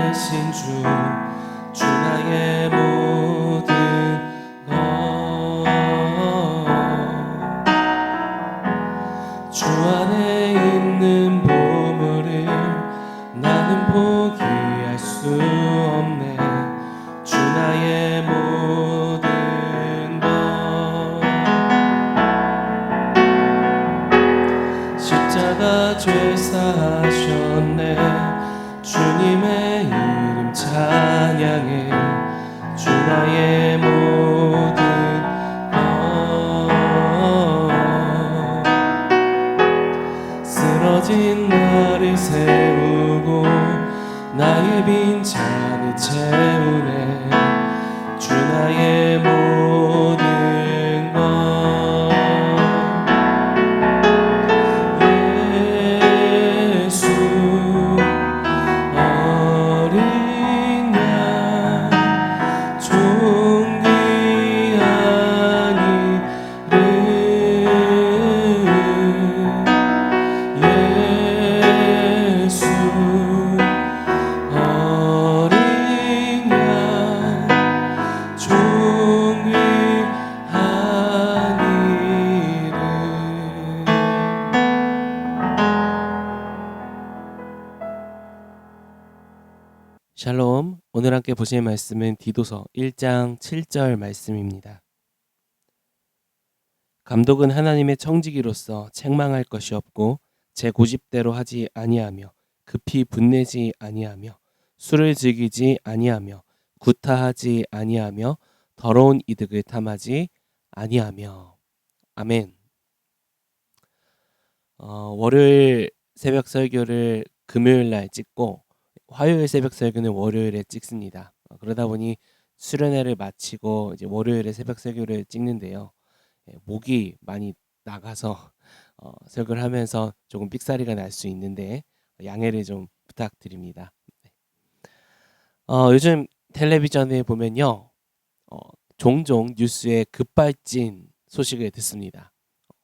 대신 주 나의 모든 것. 주 안에 있는 보물을 나는 포기할 수 없네. 주 나의 모든 것. 십자가 죄 사하셨네. 주님의 이름 찬양해. 주 나의 모든 것. 쓰러진 나를 세우고 나의 빈잔을 채우네. 주 나의 모든 것. 예수 어린 양 존귀한 이름. 예수 어린 양 존귀한 이름. 샬롬. 오늘 함께 보실 말씀은 디도서 1장 7절 말씀입니다. 감독은 하나님의 청지기로서 책망할 것이 없고 제 고집대로 하지 아니하며 급히 분내지 아니하며 술을 즐기지 아니하며 구타하지 아니하며 더러운 이득을 탐하지 아니하며. 아멘. 월요일 새벽 설교를 금요일 날 찍고 화요일 새벽 설교는 월요일에 찍습니다. 그러다 보니 수련회를 마치고 이제 월요일에 새벽 설교를 찍는데요. 목이 많이 나가서 설교를 하면서 조금 삑사리가 날 수 있는데 양해를 좀 부탁드립니다. 요즘 텔레비전에 보면요, 종종 뉴스에 급발진 소식을 듣습니다.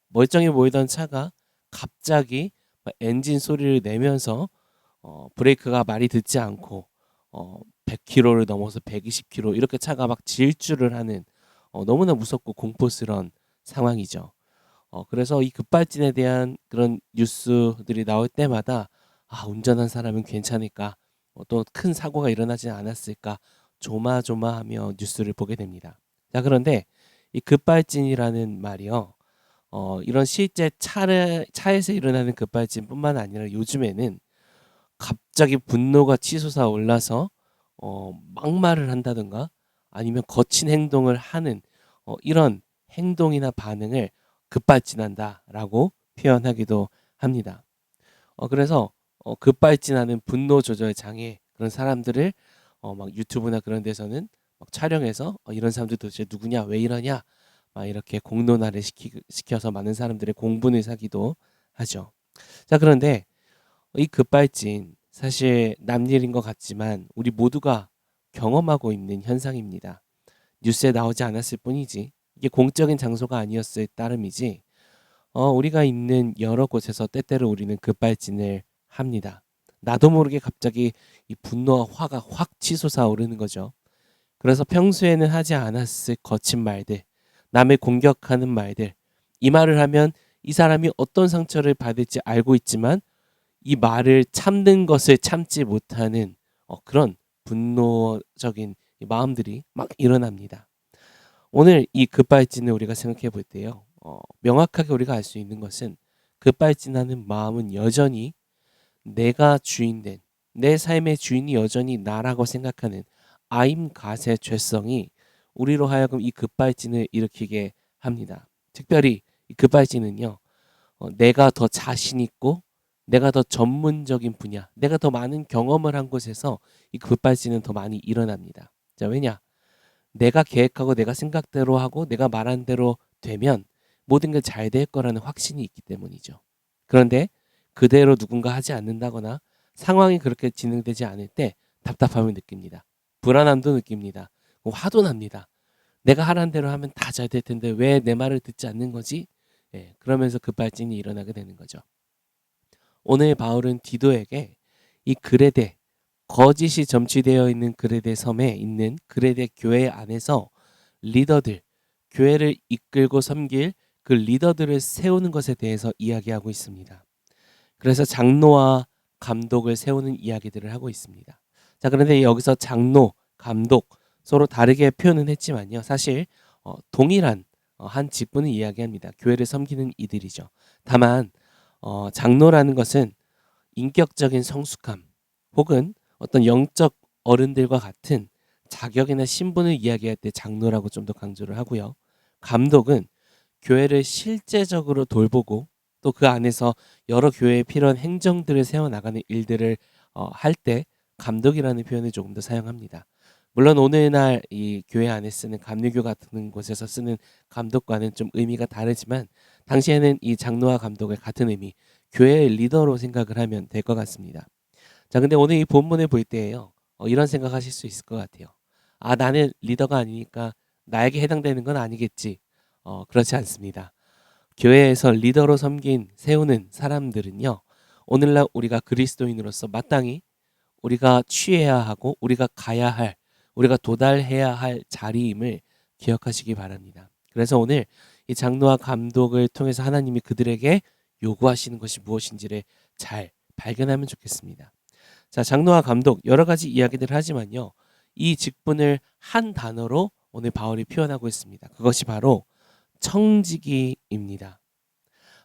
멀쩡해 보이던 차가 갑자기 엔진 소리를 내면서 브레이크가 말이 듣지 않고 100km를 넘어서 120km 이렇게 차가 막 질주를 하는 너무나 무섭고 공포스러운 상황이죠. 그래서 이 급발진에 대한 그런 뉴스들이 나올 때마다 운전한 사람은 괜찮을까? 또 큰 사고가 일어나지 않았을까? 조마조마하며 뉴스를 보게 됩니다. 자, 그런데 이 급발진이라는 말이요. 이런 실제 차에서 일어나는 급발진뿐만 아니라 요즘에는 갑자기 분노가 치솟아 올라서 막말을 한다든가 아니면 거친 행동을 하는 이런 행동이나 반응을 급발진한다라고 표현하기도 합니다. 그래서 급발진하는 분노 조절 장애 그런 사람들을 막 유튜브나 그런 데서는 막 촬영해서 이런 사람들 도대체 누구냐, 왜 이러냐, 막 이렇게 공론화를 시켜서 많은 사람들의 공분을 사기도 하죠. 자, 그런데 이 급발진 사실 남일인 것 같지만 우리 모두가 경험하고 있는 현상입니다. 뉴스에 나오지 않았을 뿐이지 이게 공적인 장소가 아니었을 따름이지 우리가 있는 여러 곳에서 때때로 우리는 급발진을 합니다. 나도 모르게 갑자기 이 분노와 화가 확 치솟아 오르는 거죠. 그래서 평소에는 하지 않았을 거친 말들, 남을 공격하는 말들, 이 말을 하면 이 사람이 어떤 상처를 받을지 알고 있지만 이 말을 참는 것을 참지 못하는 그런 분노적인 이 마음들이 막 일어납니다. 오늘 이 급발진을 우리가 생각해 볼 때요. 명확하게 우리가 알 수 있는 것은 급발진하는 마음은 여전히 내가 주인된 내 삶의 주인이 여전히 나라고 생각하는 아임갓의 죄성이 우리로 하여금 이 급발진을 일으키게 합니다. 특별히 이 급발진은요. 내가 더 자신 있고 내가 더 전문적인 분야, 내가 더 많은 경험을 한 곳에서 이 급발진은 더 많이 일어납니다. 자, 왜냐? 내가 계획하고 내가 생각대로 하고 내가 말한 대로 되면 모든 게 잘 될 거라는 확신이 있기 때문이죠. 그런데 그대로 누군가 하지 않는다거나 상황이 그렇게 진행되지 않을 때 답답함을 느낍니다. 불안함도 느낍니다. 화도 납니다. 내가 하라는 대로 하면 다 잘 될 텐데 왜 내 말을 듣지 않는 거지? 그러면서 급발진이 일어나게 되는 거죠. 오늘 바울은 디도에게 이 그레데, 거짓이 점취되어 있는 그레데 섬에 있는 그레데 교회 안에서 리더들, 교회를 이끌고 섬길 그 리더들을 세우는 것에 대해서 이야기하고 있습니다. 그래서 장로와 감독을 세우는 이야기들을 하고 있습니다. 자, 그런데 여기서 장로, 감독 서로 다르게 표현은 했지만요. 사실 동일한 한 직분을 이야기합니다. 교회를 섬기는 이들이죠. 다만 장로라는 것은 인격적인 성숙함 혹은 어떤 영적 어른들과 같은 자격이나 신분을 이야기할 때 장로라고 좀 더 강조를 하고요. 감독은 교회를 실제적으로 돌보고 또 그 안에서 여러 교회에 필요한 행정들을 세워나가는 일들을 할 때 감독이라는 표현을 조금 더 사용합니다. 물론 오늘날 이 교회 안에 쓰는 감리교 같은 곳에서 쓰는 감독과는 좀 의미가 다르지만 당시에는 이 장로와 감독의 같은 의미, 교회의 리더로 생각을 하면 될 것 같습니다. 자, 근데 오늘 이 본문을 볼 때에요. 이런 생각하실 수 있을 것 같아요. 아, 나는 리더가 아니니까 나에게 해당되는 건 아니겠지. 그렇지 않습니다. 교회에서 리더로 섬긴 세우는 사람들은요. 오늘날 우리가 그리스도인으로서 마땅히 우리가 취해야 하고 우리가 가야 할, 우리가 도달해야 할 자리임을 기억하시기 바랍니다. 그래서 오늘 이 장로와 감독을 통해서 하나님이 그들에게 요구하시는 것이 무엇인지를 잘 발견하면 좋겠습니다. 자, 장로와 감독 여러 가지 이야기들을 하지만요. 이 직분을 한 단어로 오늘 바울이 표현하고 있습니다. 그것이 바로 청지기입니다.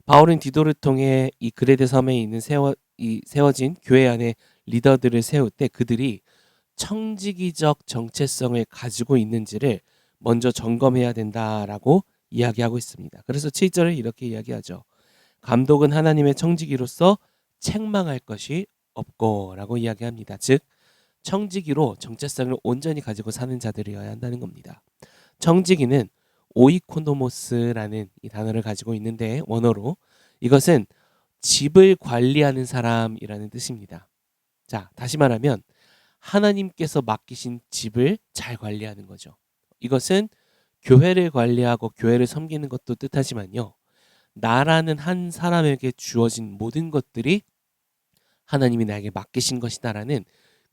바울은 디도를 통해 이 그레데 섬에 있는 세워진 교회 안에 리더들을 세울 때 그들이 청지기적 정체성을 가지고 있는지를 먼저 점검해야 된다라고 이야기하고 있습니다. 그래서 7절을 이렇게 이야기하죠. 감독은 하나님의 청지기로서 책망할 것이 없고라고 이야기합니다. 즉 청지기로 정체성을 온전히 가지고 사는 자들이어야 한다는 겁니다. 청지기는 오이코노모스라는 이 단어를 가지고 있는데 원어로 이것은 집을 관리하는 사람이라는 뜻입니다. 자, 다시 말하면 하나님께서 맡기신 집을 잘 관리하는 거죠. 이것은 교회를 관리하고 교회를 섬기는 것도 뜻하지만요. 나라는 한 사람에게 주어진 모든 것들이 하나님이 나에게 맡기신 것이다라는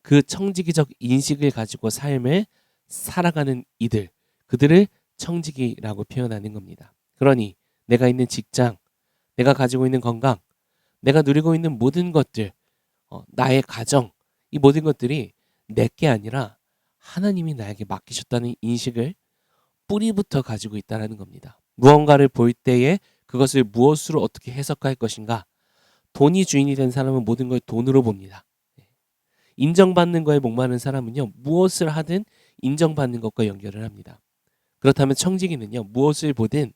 그 청지기적 인식을 가지고 삶을 살아가는 이들, 그들을 청지기라고 표현하는 겁니다. 그러니 내가 있는 직장, 내가 가지고 있는 건강, 내가 누리고 있는 모든 것들, 나의 가정, 이 모든 것들이 내게 아니라 하나님이 나에게 맡기셨다는 인식을 뿌리부터 가지고 있다는 겁니다. 무언가를 볼 때에 그것을 무엇으로 어떻게 해석할 것인가? 돈이 주인이 된 사람은 모든 걸 돈으로 봅니다. 인정받는 거에 목마른 사람은요, 무엇을 하든 인정받는 것과 연결을 합니다. 그렇다면 청지기는요, 무엇을 보든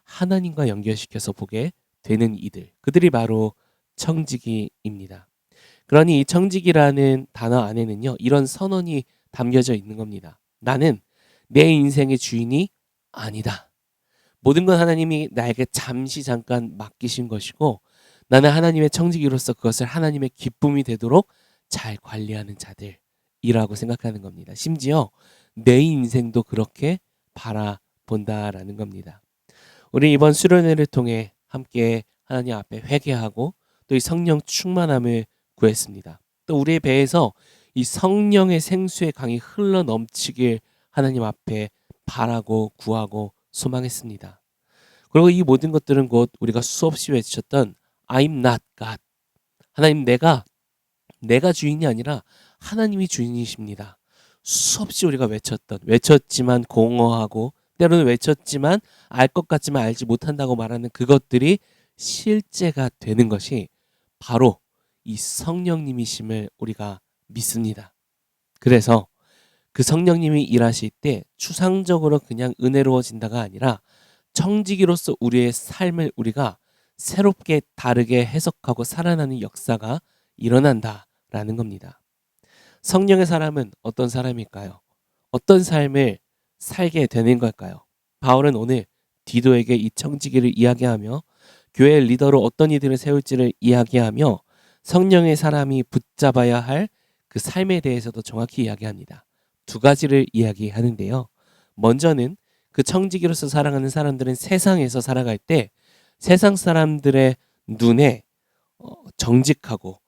하나님과 연결시켜서 보게 되는 이들, 그들이 바로 청지기입니다. 그러니 이 청지기라는 단어 안에는요, 이런 선언이 담겨져 있는 겁니다. 나는 내 인생의 주인이 아니다. 모든 건 하나님이 나에게 잠깐 맡기신 것이고 나는 하나님의 청지기로서 그것을 하나님의 기쁨이 되도록 잘 관리하는 자들이라고 생각하는 겁니다. 심지어 내 인생도 그렇게 바라본다라는 겁니다. 우리 이번 수련회를 통해 함께 하나님 앞에 회개하고 또 이 성령 충만함을 구했습니다. 또 우리의 배에서 이 성령의 생수의 강이 흘러 넘치길 하나님 앞에 바라고 구하고 소망했습니다. 그리고 이 모든 것들은 곧 우리가 수없이 외쳤던 I'm not God. 하나님 내가 주인이 아니라 하나님이 주인이십니다. 수없이 우리가 외쳤지만 공허하고 때로는 외쳤지만 알 것 같지만 알지 못한다고 말하는 그것들이 실제가 되는 것이 바로 이 성령님이심을 우리가 믿습니다. 그래서 그 성령님이 일하실 때 추상적으로 그냥 은혜로워진다가 아니라 청지기로서 우리의 삶을 우리가 새롭게 다르게 해석하고 살아나는 역사가 일어난다라는 겁니다. 성령의 사람은 어떤 사람일까요? 어떤 삶을 살게 되는 걸까요? 바울은 오늘 디도에게 이 청지기를 이야기하며 교회의 리더로 어떤 이들을 세울지를 이야기하며 성령의 사람이 붙잡아야 할 그 삶에 대해서도 정확히 이야기합니다. 두 가지를 이야기하는데요. 먼저는 그 청지기로서 살아가는 사람들은 세상에서 살아갈 때 세상 사람들의 눈에 정직하고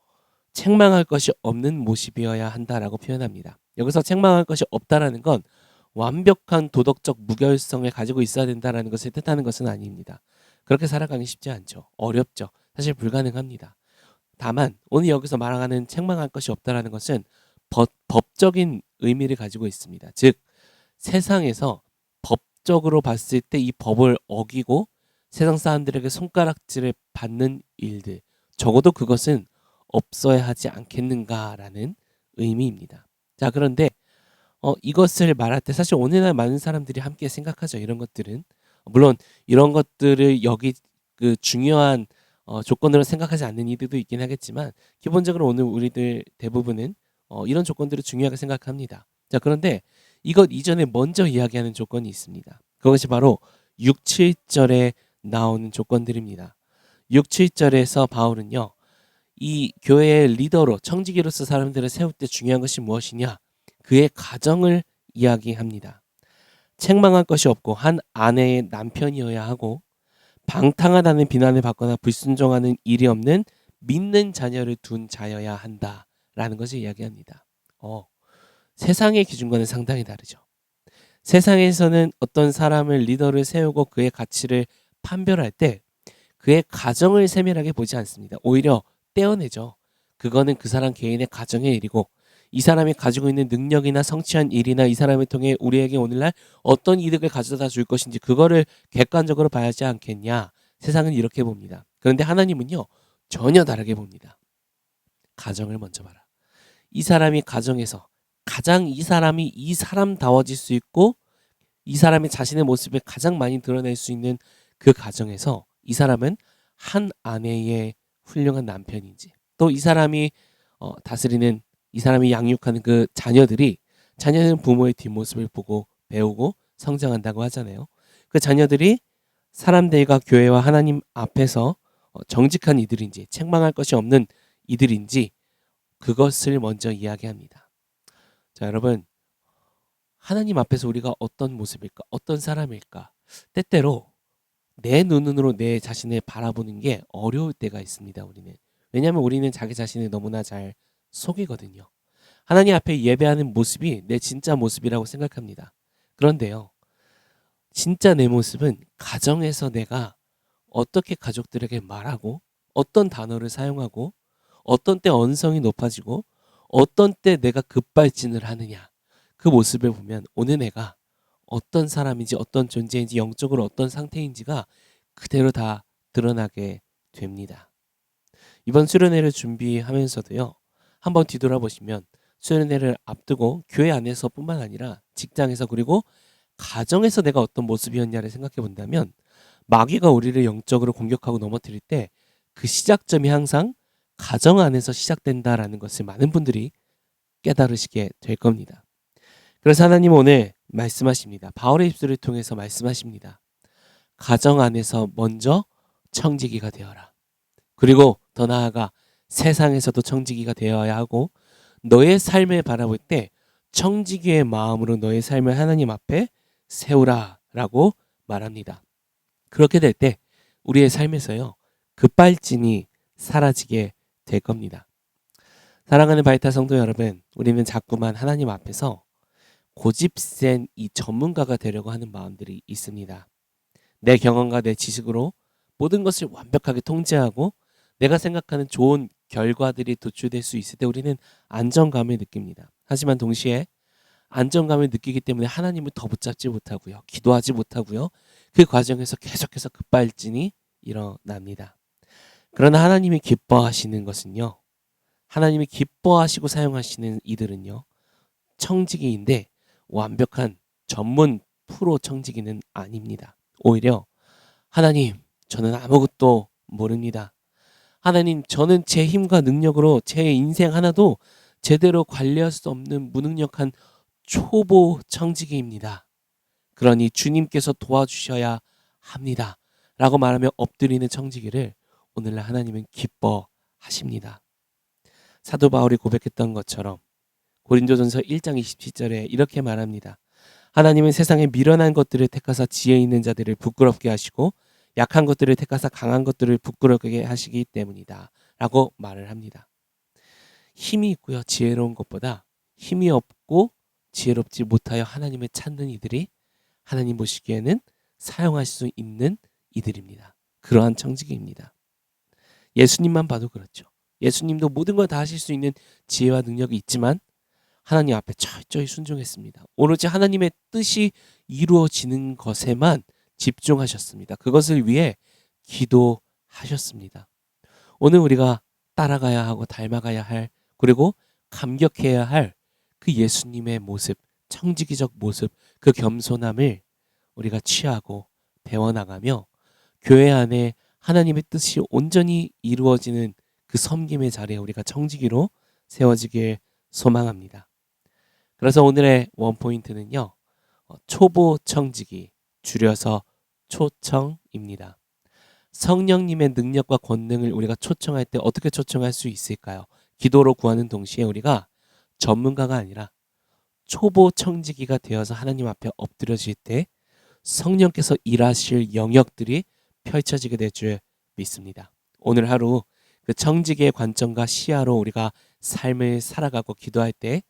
책망할 것이 없는 모습이어야 한다라고 표현합니다. 여기서 책망할 것이 없다라는 건 완벽한 도덕적 무결성을 가지고 있어야 된다라는 것을 뜻하는 것은 아닙니다. 그렇게 살아가기 쉽지 않죠. 어렵죠. 사실 불가능합니다. 다만 오늘 여기서 말하는 책망할 것이 없다라는 것은 법적인 의미를 가지고 있습니다. 즉 세상에서 법적으로 봤을 때 이 법을 어기고 세상 사람들에게 손가락질을 받는 일들, 적어도 그것은 없어야 하지 않겠는가라는 의미입니다. 자, 그런데 이것을 말할 때 사실 오늘날 많은 사람들이 함께 생각하죠. 이런 것들은 물론 이런 것들을 여기 그 중요한 조건으로 생각하지 않는 이들도 있긴 하겠지만 기본적으로 오늘 우리들 대부분은 이런 조건들을 중요하게 생각합니다. 자, 그런데 이것 이전에 먼저 이야기하는 조건이 있습니다. 그것이 바로 6, 7절에 나오는 조건들입니다. 6, 7절에서 바울은요. 이 교회의 리더로 청지기로서 사람들을 세울 때 중요한 것이 무엇이냐? 그의 가정을 이야기합니다. 책망할 것이 없고 한 아내의 남편이어야 하고 방탕하다는 비난을 받거나 불순종하는 일이 없는 믿는 자녀를 둔 자여야 한다라는 것을 이야기합니다. 세상의 기준과는 상당히 다르죠. 세상에서는 어떤 사람을 리더를 세우고 그의 가치를 판별할 때 그의 가정을 세밀하게 보지 않습니다. 오히려 떼어내죠. 그거는 그 사람 개인의 가정의 일이고 이 사람이 가지고 있는 능력이나 성취한 일이나 이 사람을 통해 우리에게 오늘날 어떤 이득을 가져다 줄 것인지 그거를 객관적으로 봐야 하지 않겠냐. 세상은 이렇게 봅니다. 그런데 하나님은요. 전혀 다르게 봅니다. 가정을 먼저 봐라. 이 사람이 가정에서 가장 이 사람이 이 사람다워질 수 있고 이 사람이 자신의 모습을 가장 많이 드러낼 수 있는 그 가정에서 이 사람은 한 아내의 훌륭한 남편인지 또 이 사람이 다스리는 이 사람이 양육하는 그 자녀는 부모의 뒷모습을 보고 배우고 성장한다고 하잖아요. 그 자녀들이 사람들과 교회와 하나님 앞에서 정직한 이들인지 책망할 것이 없는 이들인지 그것을 먼저 이야기합니다. 자, 여러분 하나님 앞에서 우리가 어떤 모습일까? 어떤 사람일까? 때때로 내 눈으로 내 자신을 바라보는 게 어려울 때가 있습니다. 왜냐하면 우리는 자기 자신을 너무나 잘 속이거든요. 하나님 앞에 예배하는 모습이 내 진짜 모습이라고 생각합니다. 그런데요. 진짜 내 모습은 가정에서 내가 어떻게 가족들에게 말하고 어떤 단어를 사용하고 어떤 때 언성이 높아지고 어떤 때 내가 급발진을 하느냐. 그 모습을 보면 오늘 내가 어떤 사람인지 어떤 존재인지 영적으로 어떤 상태인지가 그대로 다 드러나게 됩니다. 이번 수련회를 준비하면서도요. 한번 뒤돌아보시면 수련회를 앞두고 교회 안에서뿐만 아니라 직장에서 그리고 가정에서 내가 어떤 모습이었냐를 생각해 본다면 마귀가 우리를 영적으로 공격하고 넘어뜨릴 때 그 시작점이 항상 가정 안에서 시작된다라는 것을 많은 분들이 깨달으시게 될 겁니다. 그래서 하나님은 오늘 말씀하십니다. 바울의 입술을 통해서 말씀하십니다. 가정 안에서 먼저 청지기가 되어라. 그리고 더 나아가 세상에서도 청지기가 되어야 하고 너의 삶을 바라볼 때 청지기의 마음으로 너의 삶을 하나님 앞에 세우라 라고 말합니다. 그렇게 될 때 우리의 삶에서요. 급발진이 사라지게 될 겁니다. 사랑하는 바이탈 성도 여러분, 우리는 자꾸만 하나님 앞에서 고집센 이 전문가가 되려고 하는 마음들이 있습니다. 내 경험과 내 지식으로 모든 것을 완벽하게 통제하고 내가 생각하는 좋은 결과들이 도출될 수 있을 때 우리는 안정감을 느낍니다. 하지만 동시에 안정감을 느끼기 때문에 하나님을 더 붙잡지 못하고요. 기도하지 못하고요. 그 과정에서 계속해서 급발진이 일어납니다. 그러나 하나님이 기뻐하시는 것은요. 하나님이 기뻐하시고 사용하시는 이들은요. 청지기인데 완벽한 전문 프로 청지기는 아닙니다. 오히려 하나님, 저는 아무것도 모릅니다. 하나님, 저는 제 힘과 능력으로 제 인생 하나도 제대로 관리할 수 없는 무능력한 초보 청지기입니다. 그러니 주님께서 도와주셔야 합니다. 라고 말하며 엎드리는 청지기를 오늘날 하나님은 기뻐하십니다. 사도 바울이 고백했던 것처럼 고린도전서 1장 27절에 이렇게 말합니다. 하나님은 세상에 미련한 것들을 택하사 지혜 있는 자들을 부끄럽게 하시고 약한 것들을 택하사 강한 것들을 부끄럽게 하시기 때문이다. 라고 말을 합니다. 힘이 있고요 지혜로운 것보다 힘이 없고 지혜롭지 못하여 하나님을 찾는 이들이 하나님 보시기에는 사용할 수 있는 이들입니다. 그러한 청지기입니다. 예수님만 봐도 그렇죠. 예수님도 모든 걸 다 하실 수 있는 지혜와 능력이 있지만 하나님 앞에 철저히 순종했습니다. 오로지 하나님의 뜻이 이루어지는 것에만 집중하셨습니다. 그것을 위해 기도하셨습니다. 오늘 우리가 따라가야 하고 닮아가야 할 그리고 감격해야 할 그 예수님의 모습, 청지기적 모습, 그 겸손함을 우리가 취하고 배워나가며 교회 안에 하나님의 뜻이 온전히 이루어지는 그 섬김의 자리에 우리가 청지기로 세워지길 소망합니다. 그래서 오늘의 원포인트는요. 초보 청지기, 줄여서 초청입니다. 성령님의 능력과 권능을 우리가 초청할 때 어떻게 초청할 수 있을까요? 기도로 구하는 동시에 우리가 전문가가 아니라 초보 청지기가 되어서 하나님 앞에 엎드려질 때 성령께서 일하실 영역들이 펼쳐지게 될 줄 믿습니다. 오늘 하루 그 청지기의 관점과 시야로 우리가 삶을 살아가고 기도할 때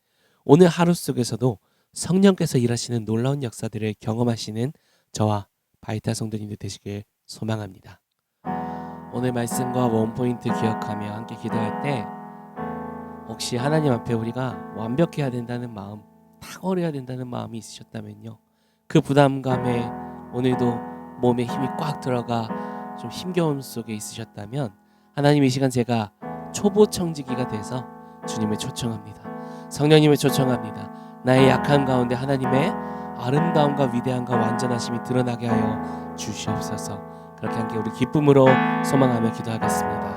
오늘 하루 속에서도 성령께서 일하시는 놀라운 역사들을 경험하시는 저와 바이탈 성도님들 되시길 소망합니다. 오늘 말씀과 원포인트 기억하며 함께 기도할 때 혹시 하나님 앞에 우리가 완벽해야 된다는 마음, 탁월해야 된다는 마음이 있으셨다면요. 그 부담감에 오늘도 몸에 힘이 꽉 들어가 좀 힘겨움 속에 있으셨다면 하나님 이 시간 제가 초보 청지기가 돼서 주님을 초청합니다. 성령님을 초청합니다. 나의 약한 가운데 하나님의 아름다움과 위대함과 완전하심이 드러나게 하여 주시옵소서. 그렇게 함께 우리 기쁨으로 소망하며 기도하겠습니다.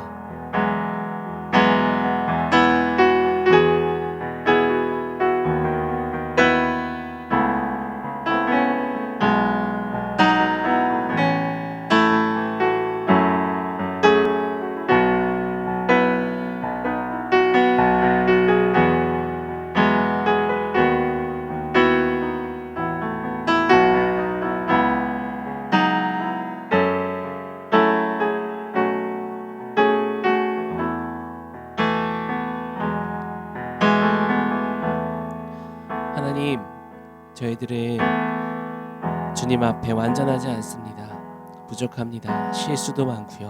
하나님, 저희들은 주님 앞에 완전하지 않습니다. 부족합니다. 실수도 많고요.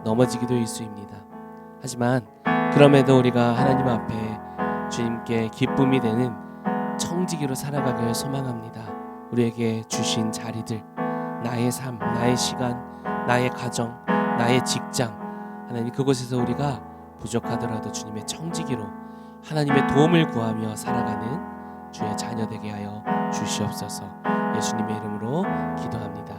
넘어지기도 일수입니다. 하지만 그럼에도 우리가 하나님 앞에 주님께 기쁨이 되는 청지기로 살아가길 소망합니다. 우리에게 주신 자리들, 나의 삶, 나의 시간, 나의 가정, 나의 직장, 하나님 그곳에서 우리가 부족하더라도 주님의 청지기로 하나님의 도움을 구하며 살아가는 주의 자녀 되게 하여 주시옵소서. 예수님의 이름으로 기도합니다.